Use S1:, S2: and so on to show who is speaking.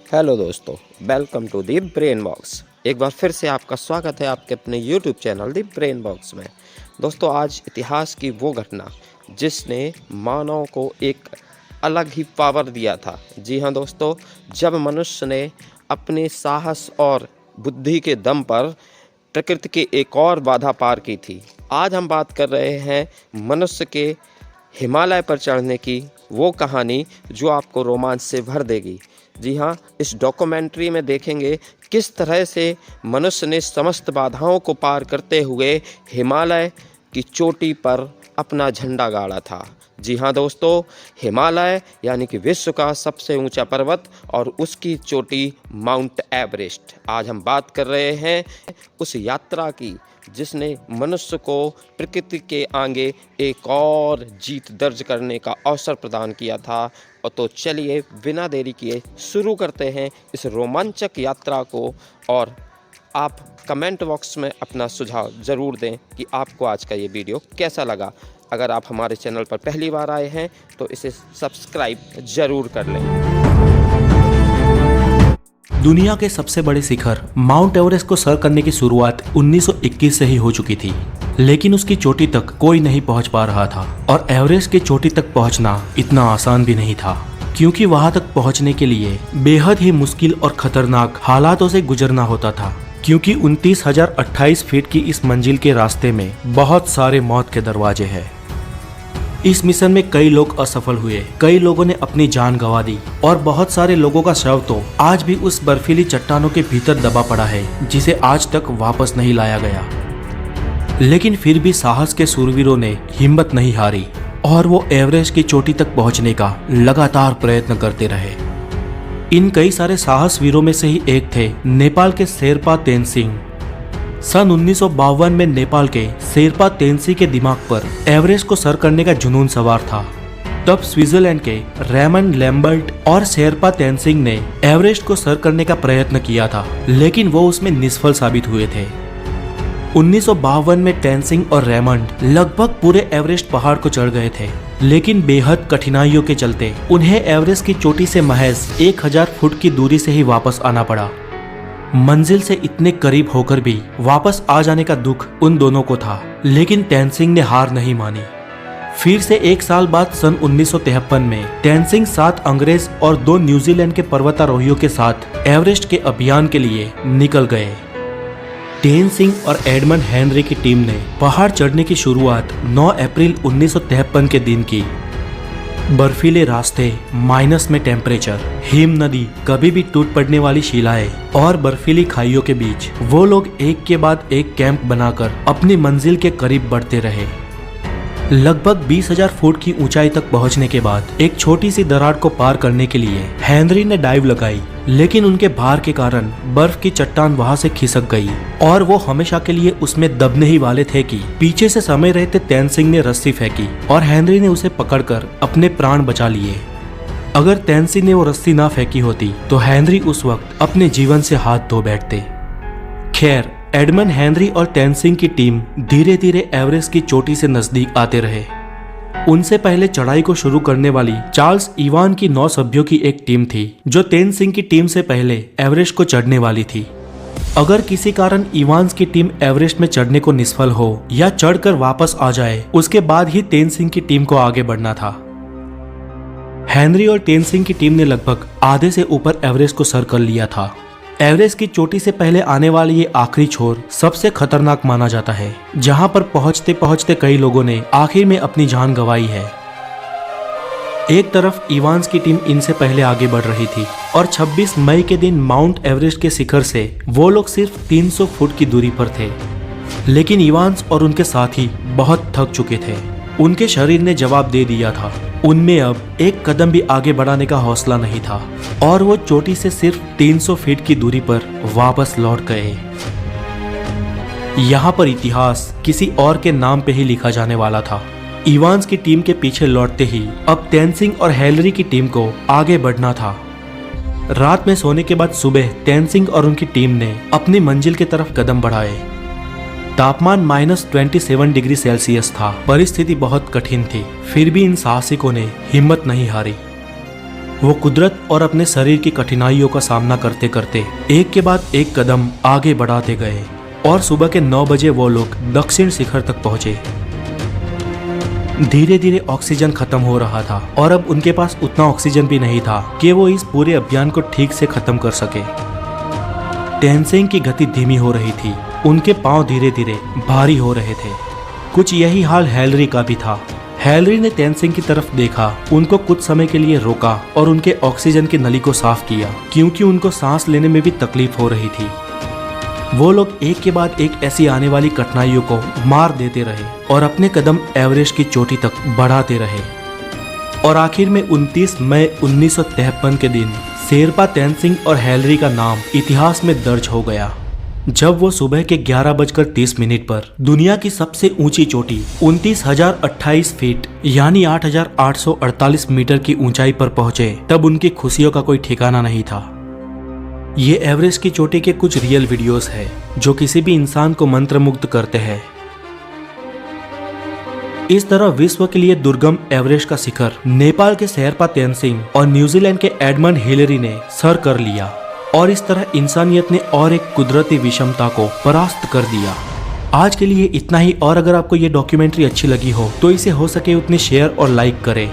S1: Hello दोस्तों, welcome to the Brain Box. एक बार फिर से आपका स्वागत है आपके अपने YouTube channel the Brain Box में। दोस्तों, आज इतिहास की वो घटना जिसने मानव को एक अलग ही पावर दिया था। जी हाँ दोस्तों, जब मनुष्य ने अपने साहस और बुद्धि के दम पर प्रकृति की एक और बाधा पार की थी। आज हम बात कर रहे हैं मनुष्य के हिमालय पर चढ़ने की, वो कहानी जो आपको रोमांच से भर देगी। जी हाँ, इस डॉक्यूमेंट्री में देखेंगे किस तरह से मनुष्य ने समस्त बाधाओं को पार करते हुए हिमालय की चोटी पर अपना झंडा गाड़ा था। जी हाँ दोस्तों, हिमालय यानी कि विश्व का सबसे ऊंचा पर्वत और उसकी चोटी माउंट एवरेस्ट। आज हम बात कर रहे हैं उस यात्रा की जिसने मनुष्य को प्रकृति के आगे एक और जीत दर्ज करने का अवसर प्रदान किया था। और तो चलिए बिना देरी किए शुरू करते हैं इस रोमांचक यात्रा को। और आप कमेंट बॉक्स में अपना सुझाव ज़रूर दें कि आपको आज का ये वीडियो कैसा लगा। अगर आप हमारे चैनल पर पहली बार आए हैं तो इसे सब्सक्राइब ज़रूर कर लें।
S2: दुनिया के सबसे बड़े शिखर माउंट एवरेस्ट को सर करने की शुरुआत 1921 से ही हो चुकी थी, लेकिन उसकी चोटी तक कोई नहीं पहुंच पा रहा था। और एवरेस्ट की चोटी तक पहुंचना इतना आसान भी नहीं था, क्योंकि वहां तक पहुंचने के लिए बेहद ही मुश्किल और खतरनाक हालातों से गुजरना होता था। क्योंकि 29,028 फीट की इस मंजिल के रास्ते में बहुत सारे मौत के दरवाजे हैं। इस मिशन में कई लोग असफल हुए, कई लोगों ने अपनी जान गंवा दी और बहुत सारे लोगों का शव तो आज भी उस बर्फीली चट्टानों के भीतर दबा पड़ा है, जिसे आज तक वापस नहीं लाया गया। लेकिन फिर भी साहस के शूरवीरों ने हिम्मत नहीं हारी और वो एवरेस्ट की चोटी तक पहुंचने का लगातार प्रयत्न करते रहे। इन कई सारे साहस वीरों में से ही एक थे नेपाल के शेरपा तेनसिंह। सन 1952 में नेपाल के शेरपा तेनसी के दिमाग पर एवरेस्ट को सर करने का जुनून सवार था। तब स्विट्जरलैंड के रेमंड लैम्बर्ट और शेरपा तेनसिंह ने एवरेस्ट को सर करने का प्रयत्न किया था, लेकिन वो उसमें निष्फल साबित हुए थे। 1952 में तेनसिंह और रेमंड लगभग पूरे एवरेस्ट पहाड़ को चढ़ गए थे, लेकिन बेहद कठिनाइयों के चलते उन्हें एवरेस्ट की चोटी से महज 1000 फुट की दूरी से ही वापस आना पड़ा। मंजिल से इतने करीब होकर भी वापस आ जाने का दुख उन दोनों को था, लेकिन तेनसिंह ने हार नहीं मानी। फिर से एक साल बाद सन 1953 में तेनसिंह 7 अंग्रेज और 2 न्यूजीलैंड के पर्वतारोहियों के साथ एवरेस्ट के अभियान के लिए निकल गए। तेनसिंह और एडमंड हेनरी की टीम ने पहाड़ चढ़ने की शुरुआत 9 अप्रैल 1953 के दिन की। बर्फीले रास्ते, माइनस में टेम्परेचर, हिम नदी, कभी भी टूट पड़ने वाली शिलाएं और बर्फीली खाइयों के बीच वो लोग एक के बाद एक कैंप बनाकर अपनी मंजिल के करीब बढ़ते रहे। लगभग 20,000 फुट की ऊंचाई तक पहुंचने के बाद एक छोटी सी दरार को पार करने के लिए हेनरी ने डाइव लगाई, लेकिन उनके भार के कारण बर्फ की चट्टान वहां से खिसक गई और वो हमेशा के लिए उसमें दबने ही वाले थे कि पीछे से समय रहते तेनसिंह ने रस्सी फेंकी और हेनरी ने उसे पकड़कर अपने प्राण बचा लिए। अगर तेनसिंह ने वो रस्सी ना फेंकी होती तो हेनरी उस वक्त अपने जीवन से हाथ धो बैठते। खैर, एडमंड हेनरी और तेनसिंह की टीम धीरे धीरे एवरेस्ट की चोटी से नजदीक आते रहे। उनसे पहले चढ़ाई को शुरू करने वाली चार्ल्स इवान की 9 सभ्यों की एक टीम थी, जो तेनसिंह की टीम से पहले एवरेस्ट को चढ़ने वाली थी। अगर किसी कारण इवान्स की टीम एवरेस्ट में चढ़ने को निष्फल हो या चढ़कर वापस आ जाए, उसके बाद ही तेनसिंह की टीम को आगे बढ़ना था। हेनरी और तेनसिंह की टीम ने लगभग आधे से ऊपर एवरेस्ट को सर कर लिया था। एवरेस्ट की चोटी से पहले आने वाली ये आखिरी छोर सबसे खतरनाक माना जाता है, जहां पर पहुंचते पहुंचते कई लोगों ने आखिर में अपनी जान गंवाई है। एक तरफ इवान्स की टीम इनसे पहले आगे बढ़ रही थी और 26 मई के दिन माउंट एवरेस्ट के शिखर से वो लोग सिर्फ 300 फुट की दूरी पर थे। लेकिन इवान्स और उनके साथी बहुत थक चुके थे। उनके शरीर ने जवाब दे दिया था। उनमें अब एक कदम भी आगे बढ़ाने का हौसला नहीं था और वो चोटी से सिर्फ 300 फीट की दूरी पर वापस लौट गए। यहाँ पर इतिहास किसी और के नाम पे ही लिखा जाने वाला था। इवान्स की टीम के पीछे लौटते ही अब तेनसिंह और हेनरी की टीम को आगे बढ़ना था। रात में सोने के बाद सुबह तेनसिंह और उनकी टीम ने अपनी मंजिल की तरफ कदम बढ़ाए। तापमान -27 डिग्री सेल्सियस था। परिस्थिति बहुत कठिन थी, फिर भी इन साहसिकों ने हिम्मत नहीं हारी। वो कुदरत और अपने शरीर की कठिनाइयों का सामना करते करते एक के बाद एक कदम आगे बढ़ाते गए और सुबह के 9 बजे वो लोग दक्षिण शिखर तक पहुंचे। धीरे धीरे ऑक्सीजन खत्म हो रहा था और अब उनके पास उतना ऑक्सीजन भी नहीं था कि वो इस पूरे अभियान को ठीक से खत्म कर सके। तेनसिंग की गति धीमी हो रही थी, उनके पांव धीरे धीरे भारी हो रहे थे। कुछ यही हाल हैलरी का भी था। हैलरी ने तेनसिंग की तरफ देखा, उनको कुछ समय के लिए रोका और उनके ऑक्सीजन की नली को साफ किया क्योंकि उनको सांस लेने में भी तकलीफ हो रही थी। वो लोग एक के बाद एक ऐसी आने वाली कठिनाइयों को मार देते रहे और अपने कदम एवरेस्ट की चोटी तक बढ़ाते रहे। और आखिर में 29 मई 1953 के दिन शेरपा तेनसिंग और हैलरी का नाम इतिहास में दर्ज हो गया, जब वो सुबह के 11:30 पर दुनिया की सबसे ऊंची चोटी 29,028 फीट यानी 8,848 मीटर की ऊंचाई पर पहुंचे। तब उनकी खुशियों का कोई ठिकाना नहीं था। ये एवरेस्ट की चोटी के कुछ रियल वीडियोस है जो किसी भी इंसान को मंत्रमुग्ध करते हैं। इस तरह विश्व के लिए दुर्गम एवरेस्ट का शिखर नेपाल के शेरपा तेनसिंग और न्यूजीलैंड के एडमंड हिलेरी ने सर कर लिया और इस तरह इंसानियत ने और एक कुदरती विषमता को परास्त कर दिया। आज के लिए इतना ही, और अगर आपको ये डॉक्यूमेंट्री अच्छी लगी हो तो इसे हो सके उतने शेयर और लाइक करें।